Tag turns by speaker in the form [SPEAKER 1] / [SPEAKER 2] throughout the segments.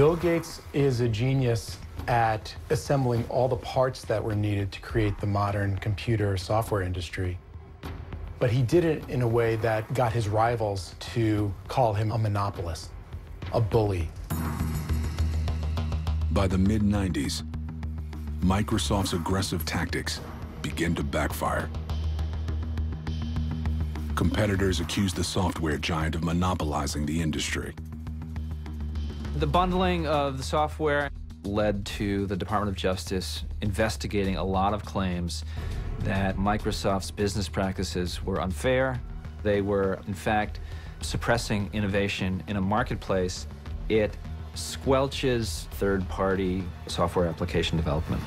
[SPEAKER 1] Bill Gates is a genius at assembling all the parts that were needed to create the modern computer software industry. But he did it in a way that got his rivals to call him a monopolist, a bully.
[SPEAKER 2] By the mid-90s, Microsoft's aggressive tactics began to backfire. Competitors accused the software giant of monopolizing the industry.
[SPEAKER 3] The bundling of the software led to the Department of Justice investigating a lot of claims that Microsoft's business practices were unfair. They were, in fact, suppressing innovation in a marketplace. It squelches third-party software application development.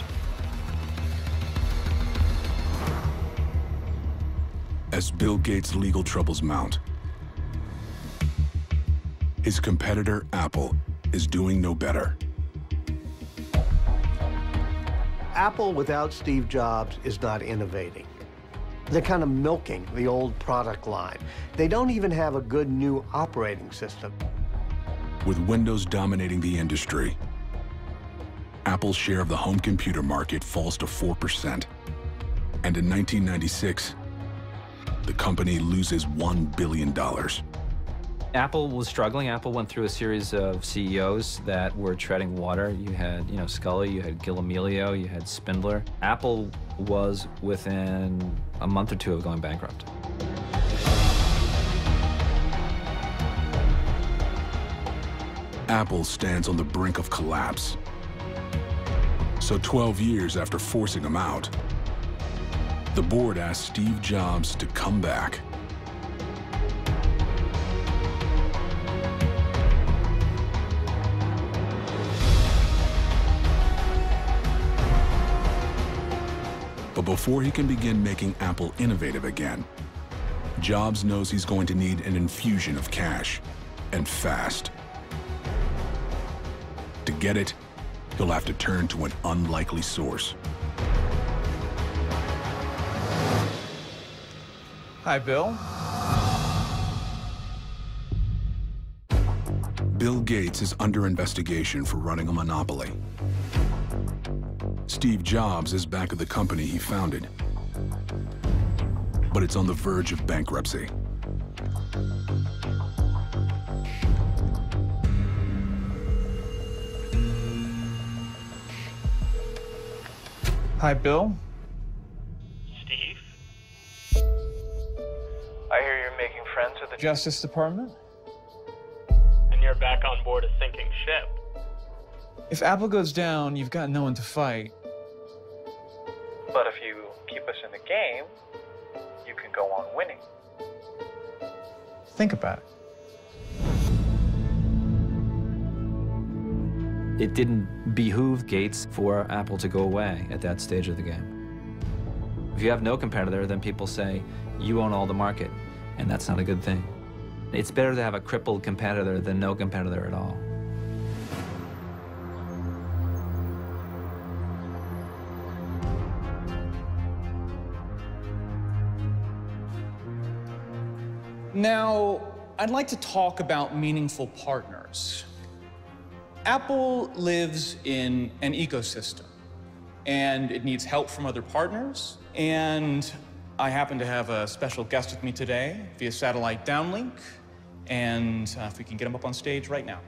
[SPEAKER 2] As Bill Gates' legal troubles mount, his competitor, Apple, is doing no better.
[SPEAKER 4] Apple without Steve Jobs is not innovating. They're kind of milking the old product line. They don't even have a good new operating system.
[SPEAKER 2] With Windows dominating the industry, Apple's share of the home computer market falls to 4%. And in 1996, the company loses $1 billion.
[SPEAKER 3] Apple was struggling. Apple went through a series of CEOs that were treading water. You had, Scully, you had Gil Amelio, you had Spindler. Apple was within a month or two of going bankrupt.
[SPEAKER 2] Apple stands on the brink of collapse. So 12 years after forcing him out, the board asked Steve Jobs to come back. But before he can begin making Apple innovative again, Jobs knows he's going to need an infusion of cash, and fast. To get it, he'll have to turn to an unlikely source.
[SPEAKER 5] Hi, Bill.
[SPEAKER 2] Bill Gates is under investigation for running a monopoly. Steve Jobs is back at the company he founded, but it's on the verge of bankruptcy.
[SPEAKER 5] Hi, Bill.
[SPEAKER 6] Steve? I hear you're making friends with the
[SPEAKER 5] Justice Department?
[SPEAKER 6] And you're back on board a sinking ship.
[SPEAKER 5] If Apple goes down, you've got no one to fight.
[SPEAKER 6] But if you keep us in the game, you can go on winning.
[SPEAKER 5] Think about it.
[SPEAKER 3] It didn't behoove Gates for Apple to go away at that stage of the game. If you have no competitor, then people say, you own all the market, and that's not a good thing. It's better to have a crippled competitor than no competitor at all.
[SPEAKER 5] Now, I'd like to talk about meaningful partners. Apple lives in an ecosystem, and it needs help from other partners. And I happen to have a special guest with me today via satellite downlink, and if we can get him up on stage right now.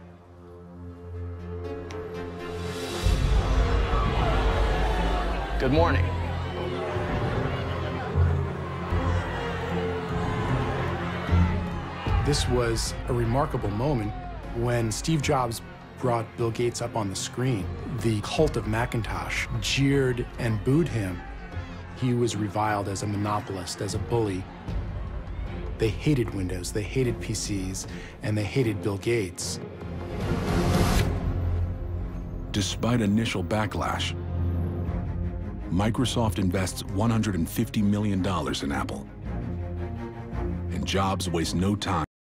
[SPEAKER 4] Good morning.
[SPEAKER 1] This was a remarkable moment when Steve Jobs brought Bill Gates up on the screen. The cult of Macintosh jeered and booed him. He was reviled as a monopolist, as a bully. They hated Windows, they hated PCs, and they hated Bill Gates.
[SPEAKER 2] Despite initial backlash, Microsoft invests $150 million in Apple. And Jobs wastes no time